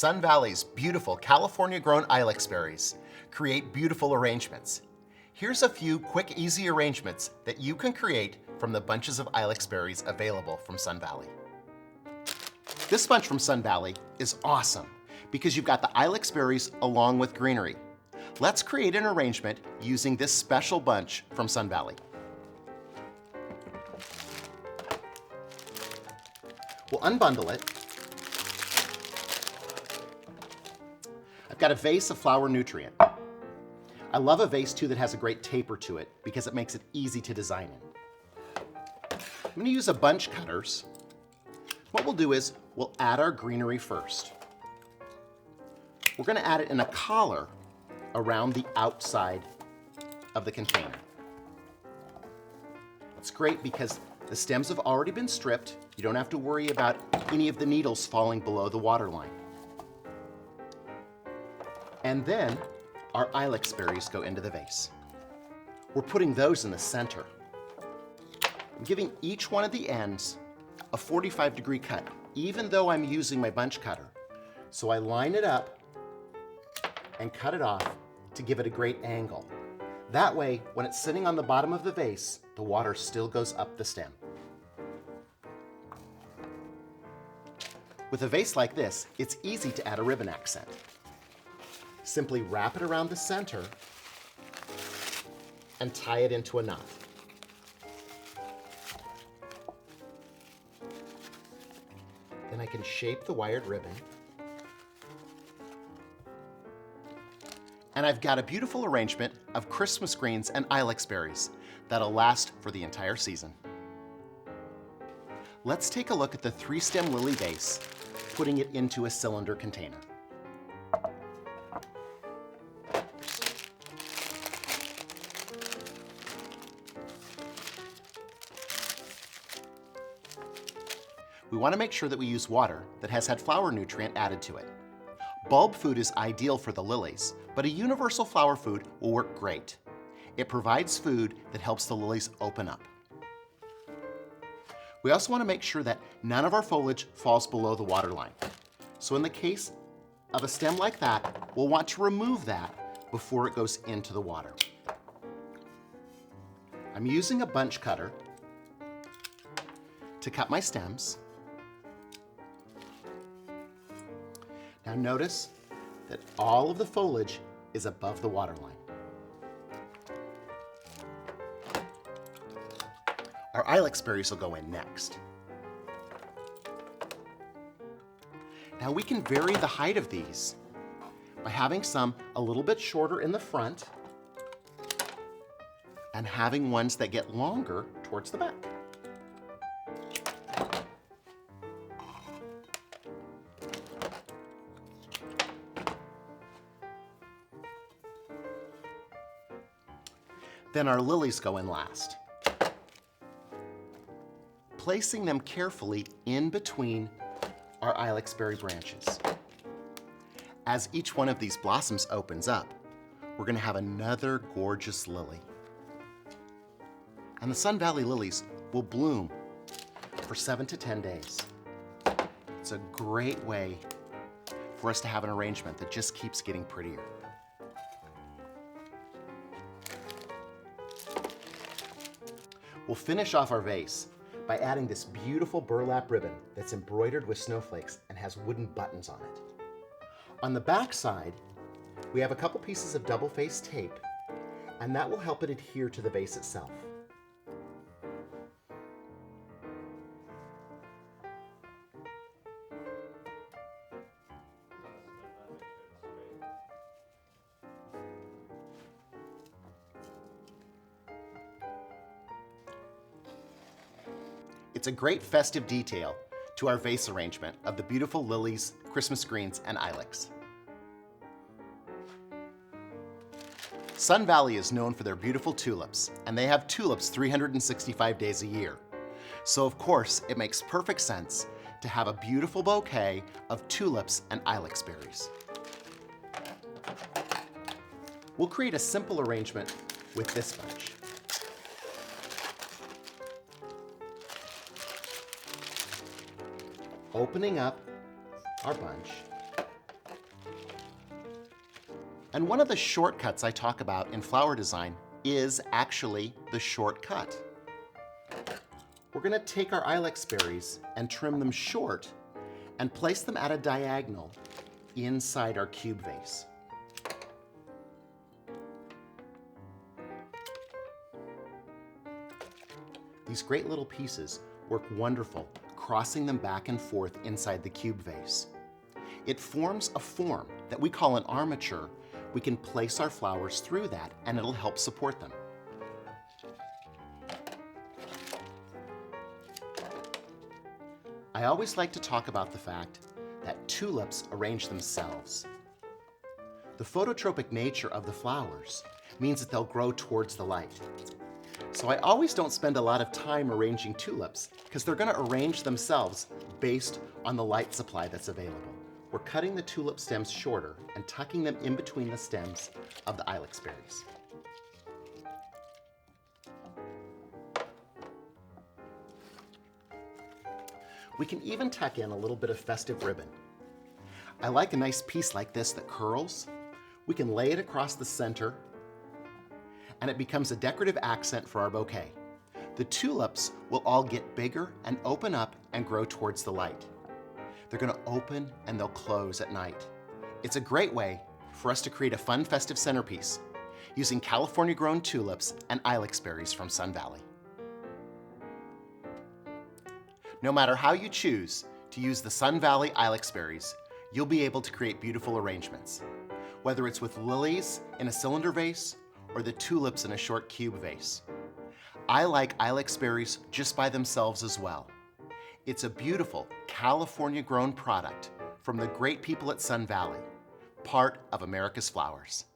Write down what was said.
Sun Valley's beautiful California-grown ilex berries create beautiful arrangements. Here's a few quick, easy arrangements that you can create from the bunches of ilex berries available from Sun Valley. This bunch from Sun Valley is awesome because you've got the ilex berries along with greenery. Let's create an arrangement using this special bunch from Sun Valley. We'll unbundle it. I've got a vase of flower nutrient. I love a vase too that has a great taper to it because it makes it easy to design in. I'm going to use a bunch cutters. What we'll do is we'll add our greenery first. We're going to add it in a collar around the outside of the container. It's great because the stems have already been stripped. You don't have to worry about any of the needles falling below the water line. And then our ilex berries go into the vase. We're putting those in the center. I'm giving each one of the ends a 45-degree cut, even though I'm using my bunch cutter. So I line it up and cut it off to give it a great angle. That way, when it's sitting on the bottom of the vase, the water still goes up the stem. With a vase like this, it's easy to add a ribbon accent. Simply wrap it around the center and tie it into a knot. Then I can shape the wired ribbon. And I've got a beautiful arrangement of Christmas greens and ilex berries that'll last for the entire season. Let's take a look at the 3-stem lily vase, putting it into a cylinder container. We want to make sure that we use water that has had flower nutrient added to it. Bulb food is ideal for the lilies, but a universal flower food will work great. It provides food that helps the lilies open up. We also want to make sure that none of our foliage falls below the water line. So in the case of a stem like that, we'll want to remove that before it goes into the water. I'm using a bunch cutter to cut my stems. Now notice that all of the foliage is above the water line. Our ilex berries will go in next. Now we can vary the height of these by having some a little bit shorter in the front and having ones that get longer towards the back. Then our lilies go in last. Placing them carefully in between our ilex berry branches. As each one of these blossoms opens up, we're going to have another gorgeous lily. And the Sun Valley lilies will bloom for 7 to 10 days. It's a great way for us to have an arrangement that just keeps getting prettier. We'll finish off our vase by adding this beautiful burlap ribbon that's embroidered with snowflakes and has wooden buttons on it. On the back side, we have a couple pieces of double-faced tape, and that will help it adhere to the vase itself. It's a great festive detail to our vase arrangement of the beautiful lilies, Christmas greens, and ilex. Sun Valley is known for their beautiful tulips, and they have tulips 365 days a year. So of course, it makes perfect sense to have a beautiful bouquet of tulips and ilex berries. We'll create a simple arrangement with this bunch. Opening up our bunch, And one of the shortcuts I talk about in flower design is actually the shortcut. We're going to take our ilex berries and trim them short and place them at a diagonal inside our cube vase. These great little pieces work wonderful, crossing them back and forth inside the cube vase. It forms a form that we call an armature. We can place our flowers through that and it'll help support them. I always like to talk about the fact that tulips arrange themselves. The phototropic nature of the flowers means that they'll grow towards the light. So I always don't spend a lot of time arranging tulips because they're going to arrange themselves based on the light supply that's available. We're cutting the tulip stems shorter and tucking them in between the stems of the ilex berries. We can even tuck in a little bit of festive ribbon. I like a nice piece like this that curls. We can lay it across the center and it becomes a decorative accent for our bouquet. The tulips will all get bigger and open up and grow towards the light. They're going to open and they'll close at night. It's a great way for us to create a fun festive centerpiece using California-grown tulips and ilex berries from Sun Valley. No matter how you choose to use the Sun Valley Ilex berries, you'll be able to create beautiful arrangements. Whether it's with lilies in a cylinder vase or the tulips in a short cube vase. I like ilex berries just by themselves as well. It's a beautiful California-grown product from the great people at Sun Valley, part of America's flowers.